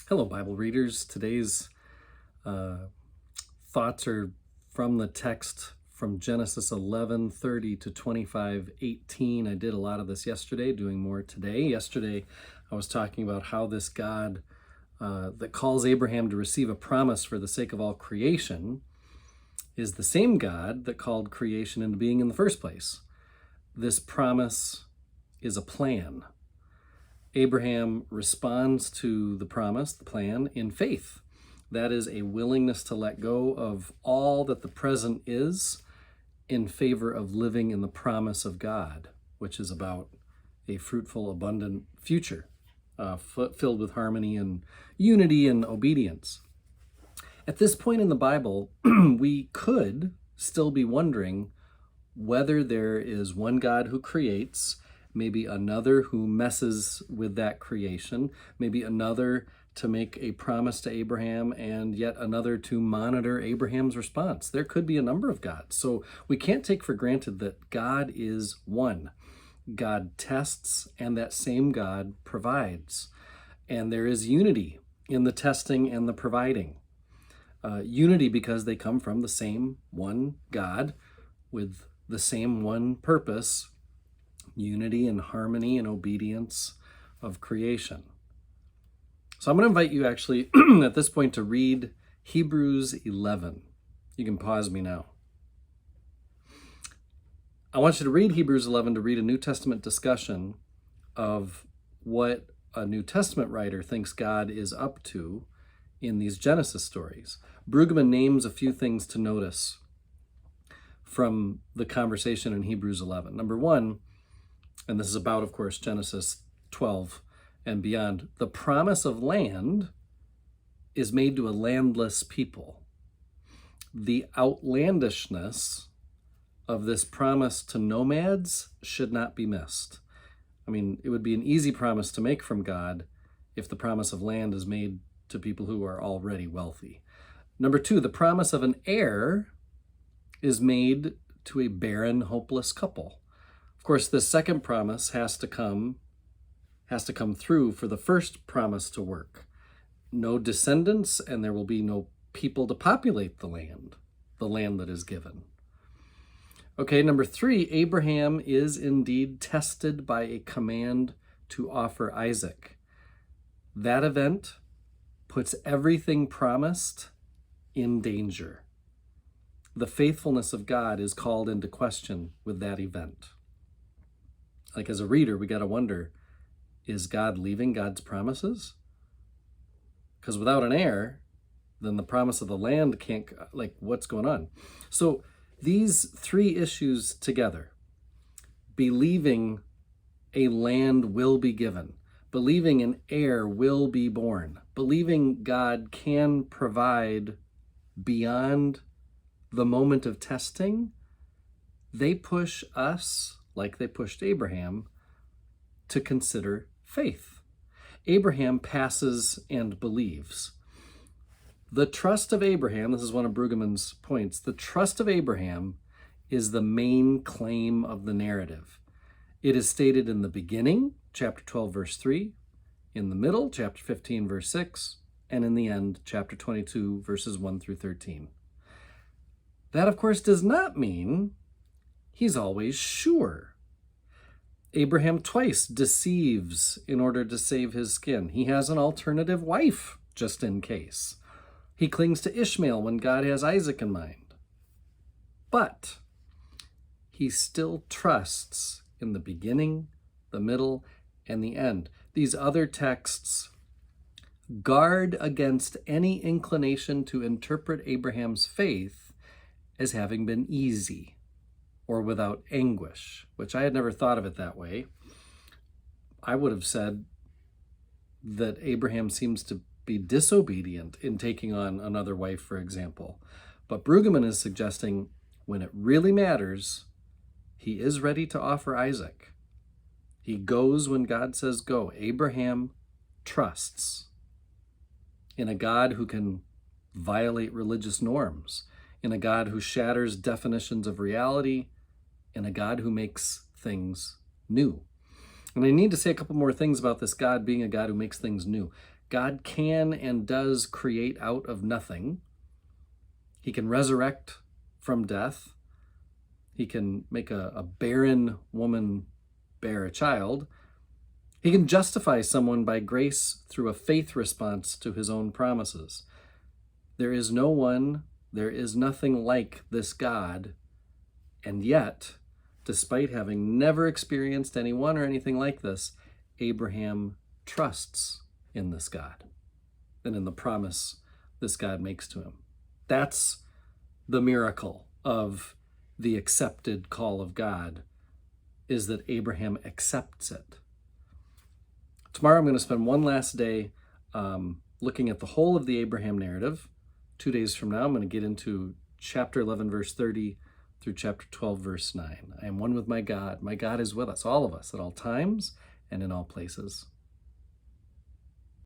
Hello, Bible readers. Today's thoughts are from the text from Genesis 11:30 to 25:18. I did a lot of this yesterday, doing more today. Yesterday, I was talking about how this God that calls Abraham to receive a promise for the sake of all creation is the same God that called creation into being in the first place. This promise is a plan. Abraham responds to the promise, the plan, in faith. That is a willingness to let go of all that the present is in favor of living in the promise of God, which is about a fruitful, abundant future filled with harmony and unity and obedience. At this point in the Bible, we could still be wondering whether there is one God who creates, maybe another who messes with that creation, maybe another to make a promise to Abraham, and yet another to monitor Abraham's response. There could be a number of gods. So we can't take for granted that God is one. God tests, and that same God provides. And there is unity in the testing and the providing. Unity because they come from the same one God with the same one purpose, unity and harmony and obedience of creation. So I'm going to invite you actually at this point to read Hebrews 11. You can pause me now. I want you to read Hebrews 11 to read a New Testament discussion of what a New Testament writer thinks God is up to in these Genesis stories. Brueggemann names a few things to notice from the conversation in Hebrews 11. Number one, and this is about, of course, Genesis 12 and beyond, the promise of land is made to a landless people. The outlandishness of this promise to nomads should not be missed. I mean, it would be an easy promise to make from God if the promise of land is made to people who are already wealthy. Number two, the promise of an heir is made to a barren, hopeless couple. Of course, the second promise has to come through for the first promise to work. No descendants, and there will be no people to populate the land that is given. Okay, number three, Abraham is indeed tested by a command to offer Isaac. That event puts everything promised in danger. The faithfulness of God is called into question with that event. Like, as a reader, we got to wonder, is God leaving God's promises? Because without an heir, then the promise of the land can't, what's going on? So these three issues together, believing a land will be given, believing an heir will be born, believing God can provide beyond the moment of testing, they push us, like they pushed Abraham, to consider faith. Abraham passes and believes. The trust of Abraham, this is one of Brueggemann's points, the trust of Abraham is the main claim of the narrative. It is stated in the beginning, chapter 12, verse 3, in the middle, chapter 15, verse 6, and in the end, chapter 22, verses 1 through 13. That, of course, does not mean he's always sure. Abraham twice deceives in order to save his skin. He has an alternative wife, just in case. He clings to Ishmael when God has Isaac in mind. But he still trusts in the beginning, the middle, and the end. These other texts guard against any inclination to interpret Abraham's faith as having been easy or without anguish, which I had never thought of it that way. I would have said that Abraham seems to be disobedient in taking on another wife, for example. But Brueggemann is suggesting when it really matters, he is ready to offer Isaac. He goes when God says go. Abraham trusts in a God who can violate religious norms, in a God who shatters definitions of reality, in a God who makes things new. And I need to say a couple more things about this God being a God who makes things new. God can and does create out of nothing. He can resurrect from death. He can make a barren woman bear a child. He can justify someone by grace through a faith response to his own promises. There is no one, there is nothing like this God, and yet, despite having never experienced anyone or anything like this, Abraham trusts in this God and in the promise this God makes to him. That's the miracle of the accepted call of God, is that Abraham accepts it. Tomorrow I'm going to spend one last day looking at the whole of the Abraham narrative. 2 days from now, I'm going to get into chapter 11, verse 30 through chapter 12, verse 9. I am one with my God. My God is with us, all of us, at all times and in all places.